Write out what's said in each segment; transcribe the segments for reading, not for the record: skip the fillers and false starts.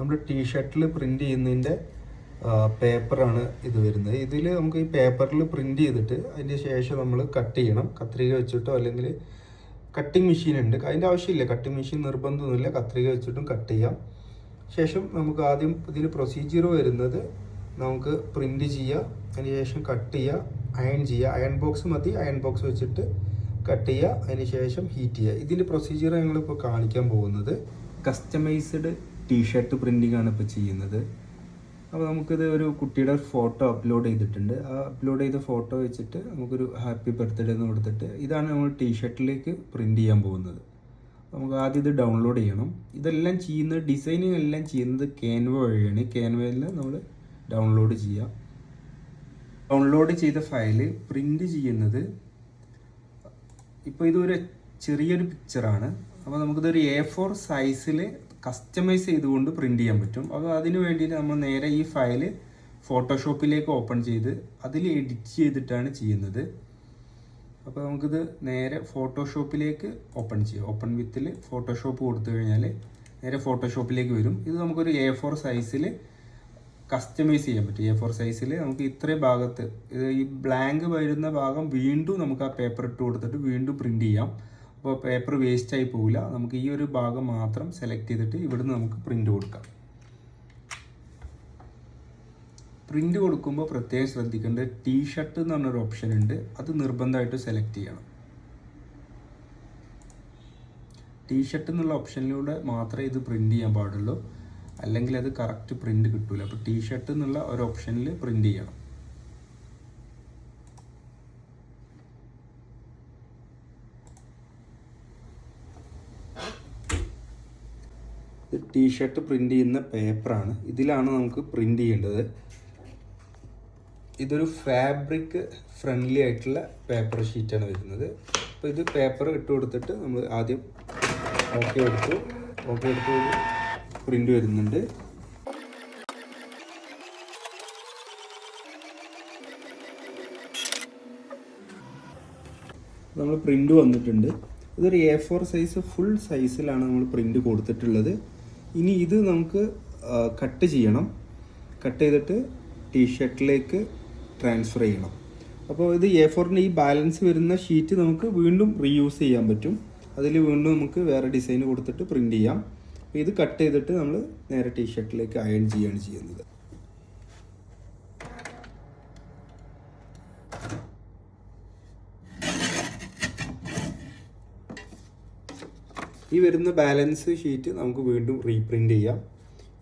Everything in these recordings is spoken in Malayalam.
നമ്മൾ ടീഷർട്ടിൽ പ്രിൻ്റ് ചെയ്യുന്നതിൻ്റെ പേപ്പറാണ് ഇത് വരുന്നത്. ഇതിൽ നമുക്ക് ഈ പേപ്പറിൽ പ്രിൻ്റ് ചെയ്തിട്ട് അതിൻ്റെ ശേഷം നമ്മൾ കട്ട് ചെയ്യണം. കത്രിക വെച്ചിട്ടോ അല്ലെങ്കിൽ കട്ടിങ് മെഷീൻ ഉണ്ട്, അതിൻ്റെ ആവശ്യമില്ല. കട്ടിങ് മെഷീൻ നിർബന്ധമൊന്നുമില്ല, കത്രിക വെച്ചിട്ടും കട്ട് ചെയ്യാം. ശേഷം നമുക്ക് ആദ്യം ഇതിന് പ്രൊസീജിയർ വരുന്നത് നമുക്ക് പ്രിൻ്റ് ചെയ്യുക, അതിന് ശേഷം കട്ട് ചെയ്യുക, അയൺ ചെയ്യുക. അയൺ ബോക്സ് മതി, അയൺ ബോക്സ് വെച്ചിട്ട് കട്ട് ചെയ്യുക, അതിന് ശേഷം ഹീറ്റ് ചെയ്യുക. ഇതിൻ്റെ പ്രൊസീജിയർ ഞങ്ങളിപ്പോൾ കാണിക്കാൻ പോകുന്നത് കസ്റ്റമൈസ്ഡ് ടീഷർട്ട് പ്രിൻറ്റിംഗ് ആണ് ഇപ്പോൾ ചെയ്യുന്നത്. അപ്പോൾ നമുക്കിത് ഒരു കുട്ടിയുടെ ഫോട്ടോ അപ്ലോഡ് ചെയ്തിട്ടുണ്ട്. ആ അപ്ലോഡ് ചെയ്ത ഫോട്ടോ വെച്ചിട്ട് നമുക്കൊരു ഹാപ്പി ബർത്ത്ഡേ എന്ന് കൊടുത്തിട്ട് ഇതാണ് നമ്മൾ ടീഷർട്ടിലേക്ക് പ്രിൻ്റ് ചെയ്യാൻ പോകുന്നത്. നമുക്ക് ആദ്യം ഇത് ഡൗൺലോഡ് ചെയ്യണം. ഇതെല്ലാം ചെയ്യുന്നത്, ഡിസൈനിങ് എല്ലാം ചെയ്യുന്നത് ക്യാൻവ വഴിയാണ്. ക്യാൻവയിൽ നമ്മൾ ഡൗൺലോഡ് ചെയ്യുക. ഡൗൺലോഡ് ചെയ്ത ഫയല് പ്രിൻ്റ് ചെയ്യുന്നത്, ഇപ്പോൾ ഇതൊരു ചെറിയൊരു പിക്ചറാണ്. അപ്പോൾ നമുക്കിതൊരു A4 സൈസിൽ കസ്റ്റമൈസ് ചെയ്തുകൊണ്ട് പ്രിൻ്റ് ചെയ്യാൻ പറ്റും. അപ്പോൾ അതിന് വേണ്ടിയിട്ട് നമ്മൾ നേരെ ഈ ഫയല് ഫോട്ടോഷോപ്പിലേക്ക് ഓപ്പൺ ചെയ്ത് അതിൽ എഡിറ്റ് ചെയ്തിട്ടാണ് ചെയ്യുന്നത്. അപ്പോൾ നമുക്കിത് നേരെ ഫോട്ടോഷോപ്പിലേക്ക് ഓപ്പൺ ചെയ്യാം. ഓപ്പൺ വിത്തിൽ ഫോട്ടോഷോപ്പ് കൊടുത്തു കഴിഞ്ഞാൽ നേരെ ഫോട്ടോഷോപ്പിലേക്ക് വരും. ഇത് നമുക്കൊരു A4 സൈസിൽ കസ്റ്റമൈസ് ചെയ്യാൻ പറ്റും. A4 സൈസിൽ നമുക്ക് ഇത്രയും ഭാഗത്ത് ഈ ബ്ലാങ്ക് വരുന്ന ഭാഗം വീണ്ടും നമുക്ക് ആ പേപ്പർ ഇട്ട് കൊടുത്തിട്ട് വീണ്ടും പ്രിൻ്റ് ചെയ്യാം. അപ്പോൾ പേപ്പർ വേസ്റ്റ് ആയി പോവില്ല. നമുക്ക് ഈ ഒരു ഭാഗം മാത്രം സെലക്ട് ചെയ്തിട്ട് ഇവിടുന്ന് നമുക്ക് പ്രിൻ്റ് കൊടുക്കാം. പ്രിൻ്റ് കൊടുക്കുമ്പോൾ പ്രത്യേകം ശ്രദ്ധിക്കേണ്ടത് ടീഷർട്ട് എന്ന് പറഞ്ഞൊരു ഓപ്ഷൻ ഉണ്ട്, അത് നിർബന്ധമായിട്ട് സെലക്ട് ചെയ്യണം. ടീഷർട്ട് എന്നുള്ള ഓപ്ഷനിലൂടെ മാത്രമേ ഇത് പ്രിൻ്റ് ചെയ്യാൻ പാടുള്ളൂ, അല്ലെങ്കിൽ അത് കറക്റ്റ് പ്രിൻ്റ് കിട്ടൂല. അപ്പോൾ ടീഷർട്ട് എന്നുള്ള ഒരു ഓപ്ഷനിൽ പ്രിൻ്റ് ചെയ്യണം. ഇത് ടീഷർട്ട് പ്രിൻ്റ് ചെയ്യുന്ന പേപ്പറാണ്. ഇതിലാണ് നമുക്ക് പ്രിൻ്റ് ചെയ്യേണ്ടത്. ഇതൊരു ഫാബ്രിക് ഫ്രണ്ട്ലി ആയിട്ടുള്ള പേപ്പർ ഷീറ്റാണ് വരുന്നത്. അപ്പോൾ ഇത് പേപ്പർ ഇട്ട് കൊടുത്തിട്ട് നമ്മൾ ആദ്യം ഓക്കെ എടുത്ത് പ്രിൻ്റ് വരുന്നുണ്ട്. നമ്മൾ പ്രിൻ്റ് വന്നിട്ടുണ്ട്. ഇതൊരു A4 സൈസ് ഫുൾ സൈസിലാണ് നമ്മൾ പ്രിൻ്റ് കൊടുത്തിട്ടുള്ളത്. ഇനി ഇത് നമുക്ക് കട്ട് ചെയ്യണം. കട്ട് ചെയ്തിട്ട് ടീഷർട്ടിലേക്ക് ട്രാൻസ്ഫർ ചെയ്യണം. അപ്പോൾ ഇത് A4ൻ്റെ ഈ ബാലൻസ് വരുന്ന ഷീറ്റ് നമുക്ക് വീണ്ടും റീയൂസ് ചെയ്യാൻ പറ്റും. അതിൽ വീണ്ടും നമുക്ക് വേറെ ഡിസൈൻ കൊടുത്തിട്ട് പ്രിൻ്റ് ചെയ്യാം. ഇത് കട്ട് ചെയ്തിട്ട് നമ്മൾ നേരെ ടീഷർട്ടിലേക്ക് അയൺ ചെയ്യുകയാണ് ചെയ്യുന്നത്. ഈ വരുന്ന ബാലൻസ് ഷീറ്റ് നമുക്ക് വീണ്ടും റീപ്രിൻ്റ് ചെയ്യാം.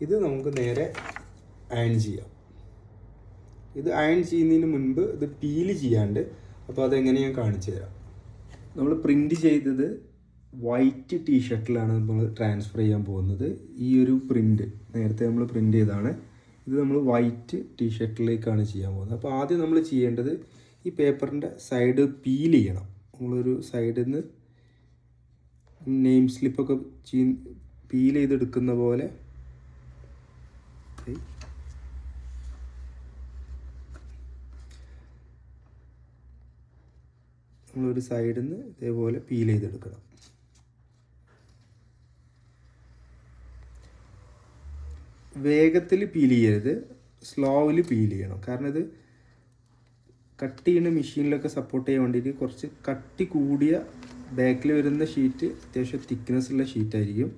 ഇത് നമുക്ക് നേരെ അയൺ ചെയ്യാം. ഇത് അയൺ ചെയ്യുന്നതിന് മുൻപ് ഇത് പീല് ചെയ്യാണ്ട്, അപ്പോൾ അതെങ്ങനെ ഞാൻ കാണിച്ചു തരാം. നമ്മൾ പ്രിൻ്റ് ചെയ്തത് വൈറ്റ് ടീഷർട്ടിലാണ് നമ്മൾ ട്രാൻസ്ഫർ ചെയ്യാൻ പോകുന്നത്. ഈ ഒരു പ്രിൻ്റ് നേരത്തെ നമ്മൾ പ്രിൻ്റ് ചെയ്തതാണ്. ഇത് നമ്മൾ വൈറ്റ് ടീഷർട്ടിലേക്കാണ് ചെയ്യാൻ പോകുന്നത്. അപ്പോൾ ആദ്യം നമ്മൾ ചെയ്യേണ്ടത് ഈ പേപ്പറിൻ്റെ സൈഡ് പീൽ ചെയ്യണം. നമ്മളൊരു സൈഡിൽ നിന്ന് നെയിം സ്ലിപ്പൊക്കെ പീൽ ചെയ്തെടുക്കുന്ന പോലെ നമ്മളൊരു സൈഡിൽ നിന്ന് ഇതേപോലെ പീൽ ചെയ്തെടുക്കണം. വേഗത്തിൽ പീൽ ചെയ്യരുത്, സ്ലോവിൽ പീൽ ചെയ്യണം. കാരണം ഇത് കട്ട് ചെയ്യുന്ന മെഷീനിലൊക്കെ സപ്പോർട്ട് ചെയ്യാൻ വേണ്ടിയിട്ട് കുറച്ച് കട്ടി കൂടിയ ബാക്കിൽ വരുന്ന ഷീറ്റ് അത്യാവശ്യം തിക്നെസ് ഉള്ള ഷീറ്റായിരിക്കും.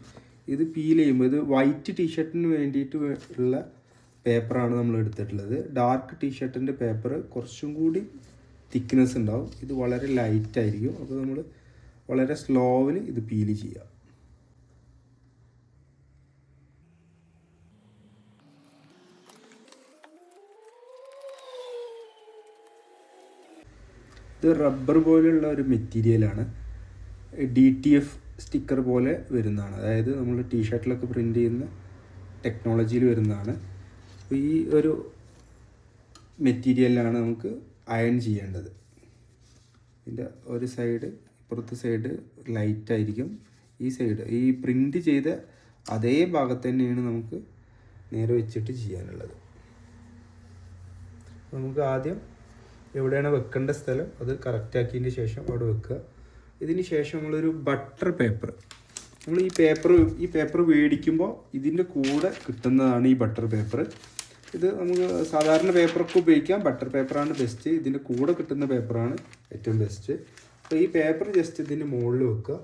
ഇത് പീൽ ചെയ്യുമ്പോൾ ഇത് വൈറ്റ് ടീഷർട്ടിന് വേണ്ടിയിട്ട് ഉള്ള പേപ്പറാണ് നമ്മൾ എടുത്തിട്ടുള്ളത്. ഡാർക്ക് ടീഷർട്ടിൻ്റെ പേപ്പർ കുറച്ചും കൂടി തിക്നെസ് ഉണ്ടാവും. ഇത് വളരെ ലൈറ്റായിരിക്കും. അപ്പോൾ നമ്മൾ വളരെ സ്ലോവിൽ ഇത് പീൽ ചെയ്യുക. ഇത് റബ്ബർ പോലെയുള്ള ഒരു മെറ്റീരിയലാണ്. DTF സ്റ്റിക്കർ പോലെ വരുന്നതാണ്. അതായത് നമ്മൾ ടീഷർട്ടിലൊക്കെ പ്രിൻ്റ് ചെയ്യുന്ന ടെക്നോളജിയിൽ വരുന്നതാണ്. അപ്പോൾ ഈ ഒരു മെറ്റീരിയലാണ് നമുക്ക് അയൺ ചെയ്യേണ്ടത്. ഇതിൻ്റെ ഒരു സൈഡ്, ഇപ്പുറത്തെ സൈഡ് ലൈറ്റായിരിക്കും. ഈ സൈഡ് ഈ പ്രിൻ്റ് ചെയ്ത അതേ ഭാഗത്ത് തന്നെയാണ് നമുക്ക് നേരെ വെച്ചിട്ട് ചെയ്യാനുള്ളത്. നമുക്ക് ആദ്യം എവിടെയാണ് വെക്കേണ്ട സ്ഥലം അത് കറക്റ്റ് ആക്കിയതിന് ശേഷം അവിടെ വെക്കുക. ഇതിന് ശേഷം നമ്മളൊരു ബട്ടർ പേപ്പർ നമ്മൾ ഈ പേപ്പർ മേടിക്കുമ്പോൾ ഇതിൻ്റെ കൂടെ കിട്ടുന്നതാണ് ഈ ബട്ടർ പേപ്പർ. ഇത് നമുക്ക് സാധാരണ പേപ്പറൊക്കെ ഉപയോഗിക്കാം, ബട്ടർ പേപ്പറാണ് ബെസ്റ്റ്. ഇതിൻ്റെ കൂടെ കിട്ടുന്ന പേപ്പറാണ് ഏറ്റവും ബെസ്റ്റ്. അപ്പോൾ ഈ പേപ്പർ ജസ്റ്റ് ഇതിൻ്റെ മുകളിൽ വെക്കുക.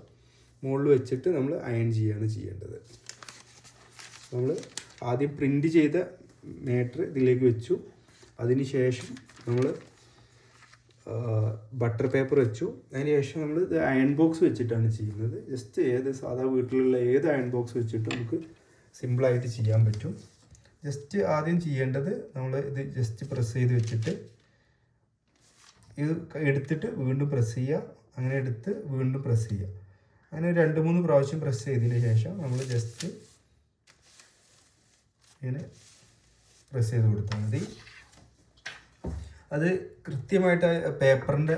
മുകളിൽ വെച്ചിട്ട് നമ്മൾ അയൺ ചെയ്യുകയാണ് ചെയ്യേണ്ടത്. നമ്മൾ ആദ്യം പ്രിൻ്റ് ചെയ്ത മാറ്റർ ഇതിലേക്ക് വെച്ചു. അതിന് ശേഷം നമ്മൾ ബട്ടർ പേപ്പർ വെച്ചു. അതിന് ശേഷം നമ്മൾ ഇത് അയൺ ബോക്സ് വെച്ചിട്ടാണ് ചെയ്യുന്നത്. ജസ്റ്റ് സാധാ വീട്ടിലുള്ള ഏത് അയൺ ബോക്സ് വെച്ചിട്ട് നമുക്ക് സിമ്പിളായിട്ട് ചെയ്യാൻ പറ്റും. ജസ്റ്റ് ആദ്യം ചെയ്യേണ്ടത് നമ്മൾ ഇത് ജസ്റ്റ് പ്രസ് ചെയ്ത് വെച്ചിട്ട് ഇത് എടുത്തിട്ട് വീണ്ടും പ്രസ് ചെയ്യുക. അങ്ങനെ എടുത്ത് വീണ്ടും പ്രസ് ചെയ്യുക. അങ്ങനെ 2-3 പ്രാവശ്യം പ്രസ് ചെയ്തതിന് ശേഷം നമ്മൾ ജസ്റ്റ് ഇങ്ങനെ പ്രസ് ചെയ്ത് കൊടുത്താൽ മതി. അത് കൃത്യമായിട്ട് പേപ്പറിൻ്റെ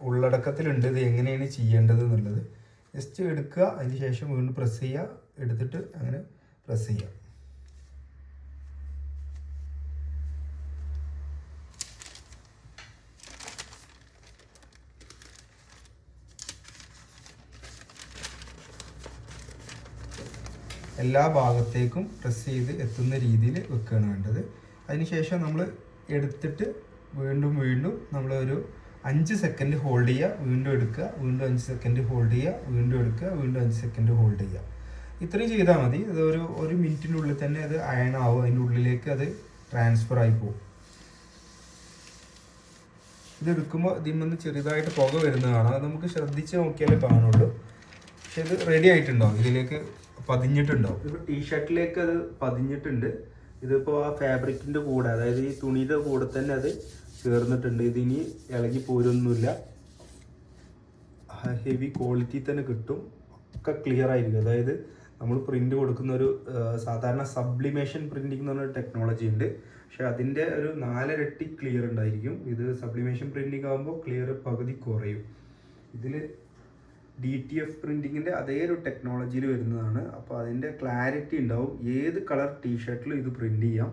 ഉള്ളടക്കത്തിലുണ്ട് ഇത് എങ്ങനെയാണ് ചെയ്യേണ്ടത് എന്നുള്ളത്. ജസ്റ്റ് എടുക്കുക, അതിന് ശേഷം വീണ്ടും പ്രസ് ചെയ്യുക, എടുത്തിട്ട് അങ്ങനെ പ്രസ് ചെയ്യുക. എല്ലാ ഭാഗത്തേക്കും പ്രസ് ചെയ്ത് എത്തുന്ന രീതിയിൽ വെക്കുകയാണ് വേണ്ടത്. അതിനുശേഷം നമ്മൾ എടുത്തിട്ട് വീണ്ടും നമ്മൾ ഒരു 5 സെക്കൻഡ് ഹോൾഡ് ചെയ്യുക, വീണ്ടും എടുക്കുക, വീണ്ടും 5 സെക്കൻഡ് ഹോൾഡ് ചെയ്യുക, വീണ്ടും എടുക്കുക, വീണ്ടും 5 സെക്കൻഡ് ഹോൾഡ് ചെയ്യുക. ഇത്രയും ചെയ്താൽ മതി. ഇത് ഒരു മിനിറ്റിനുള്ളിൽ തന്നെ അത് അയൺ ആവും. അതിൻ്റെ ഉള്ളിലേക്ക് അത് ട്രാൻസ്ഫർ ആയി പോകും. ഇത് എടുക്കുമ്പോൾ ഇതിൽ നിന്ന് ചെറുതായിട്ട് പുക വരുന്നത് കാണാം. അത് നമുക്ക് ശ്രദ്ധിച്ച് നോക്കിയാലേ കാണുള്ളൂ. പക്ഷെ ഇത് റെഡി ആയിട്ടുണ്ടാവും, ഇതിലേക്ക് പതിഞ്ഞിട്ടുണ്ടാവും. ഇപ്പോൾ ടീഷർട്ടിലേക്ക് അത് പതിഞ്ഞിട്ടുണ്ട്. ഇതിപ്പോൾ ആ ഫാബ്രിക്കിൻ്റെ കൂടെ, അതായത് ഈ തുണിയുടെ കൂടെ തന്നെ അത് ചേർന്നിട്ടുണ്ട്. ഇതിനി ഇളകി പോരൊന്നുമില്ല. ഹെവി ക്വാളിറ്റി തന്നെ കിട്ടും. ഒക്കെ ക്ലിയർ ആയിരിക്കും. അതായത് നമ്മൾ പ്രിൻ്റ് കൊടുക്കുന്ന ഒരു സാധാരണ സബ്ലിമേഷൻ പ്രിൻറ്റിംഗ് എന്ന് പറഞ്ഞൊരു ടെക്നോളജി ഉണ്ട്. പക്ഷെ അതിൻ്റെ ഒരു 4 ഇരട്ടി ക്ലിയർ ഉണ്ടായിരിക്കും. ഇത് സബ്ലിമേഷൻ പ്രിൻറ്റിംഗ് ആകുമ്പോൾ ക്ലിയർ പകുതി കുറയും. ഇതിൽ DTF പ്രിൻറ്റിങ്ങിൻ്റെ അതേ ഒരു ടെക്നോളജിയിൽ വരുന്നതാണ്. അപ്പോൾ അതിൻ്റെ ക്ലാരിറ്റി ഉണ്ടാവും. ഏത് കളർ ടീഷർട്ടിലും ഇത് പ്രിൻ്റ് ചെയ്യാം.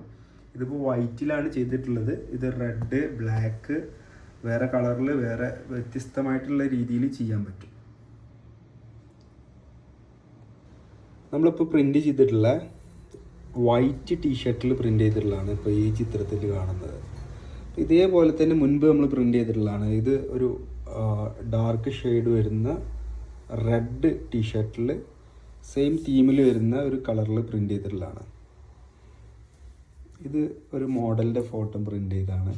ഇതിപ്പോൾ വൈറ്റിലാണ് ചെയ്തിട്ടുള്ളത്. ഇത് റെഡ്, ബ്ലാക്ക്, വേറെ കളറിൽ വേറെ വ്യത്യസ്തമായിട്ടുള്ള രീതിയിൽ ചെയ്യാൻ പറ്റും. നമ്മളിപ്പോൾ പ്രിൻ്റ് ചെയ്തിട്ടുള്ള വൈറ്റ് ടീഷർട്ടിൽ പ്രിൻ്റ് ചെയ്തിട്ടുള്ളതാണ് ഇപ്പോൾ ഈ ചിത്രത്തിൽ കാണുന്നത്. ഇതേപോലെ തന്നെ മുൻപ് നമ്മൾ പ്രിൻ്റ് ചെയ്തിട്ടുള്ളതാണ്. ഇത് ഒരു ഡാർക്ക് ഷെയ്ഡ് വരുന്ന റെഡ് ടീഷർട്ടിൽ സെയിം തീമിൽ വരുന്ന ഒരു കളറിൽ പ്രിൻ്റ് ചെയ്തിട്ടുള്ളതാണ്. ഇത് ഒരു മോഡലിൻ്റെ ഫോട്ടോ പ്രിൻ്റ് ചെയ്താണ്.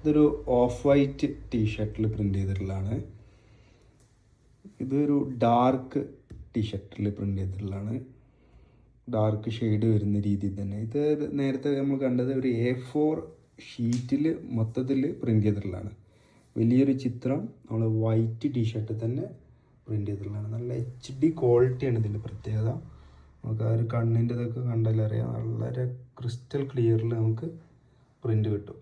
ഇതൊരു ഓഫ് വൈറ്റ് ടീഷർട്ടിൽ പ്രിൻ്റ് ചെയ്തിട്ടുള്ളതാണ്. ഇതൊരു ഡാർക്ക് ടീഷർട്ടിൽ പ്രിൻ്റ് ചെയ്തിട്ടുള്ളതാണ്. ഡാർക്ക് ഷെയ്ഡ് വരുന്ന രീതിയിൽ തന്നെ. ഇത് നേരത്തെ നമ്മൾ കണ്ടത് ഒരു A4 ഷീറ്റിൽ മൊത്തത്തിൽ പ്രിൻ്റ് ചെയ്തിട്ടുള്ളതാണ്. വലിയൊരു ചിത്രം നമ്മൾ വൈറ്റ് ടീഷർട്ട് തന്നെ പ്രിൻ്റ് ചെയ്തിട്ടുള്ളതാണ്. നല്ല HD ക്വാളിറ്റിയാണ് ഇതിൻ്റെ പ്രത്യേകത. നമുക്ക് ആ ഒരു കണ്ണിൻ്റെ ഇതൊക്കെ കണ്ടാലറിയാം. വളരെ ക്രിസ്റ്റൽ ക്ലിയറിൽ നമുക്ക് പ്രിൻ്റ് കിട്ടും.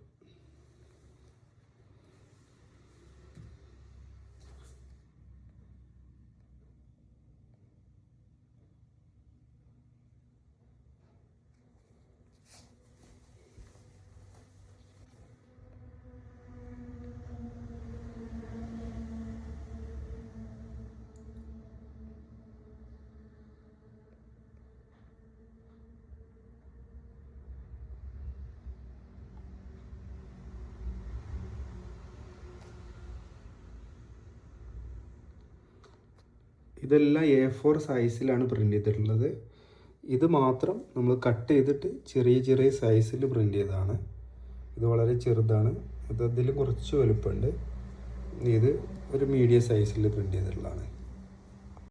ഇതെല്ലാം A4 സൈസിലാണ് പ്രിൻ്റ് ചെയ്തിട്ടുള്ളത്. ഇത് മാത്രം നമ്മൾ കട്ട് ചെയ്തിട്ട് ചെറിയ ചെറിയ സൈസിൽ പ്രിൻ്റ് ചെയ്തതാണ്. ഇത് വളരെ ചെറുതാണ്. ഇതിൽ കുറച്ച് വലുപ്പമുണ്ട്. ഇത് ഒരു മീഡിയം സൈസിൽ പ്രിൻ്റ് ചെയ്തിട്ടുള്ളതാണ്.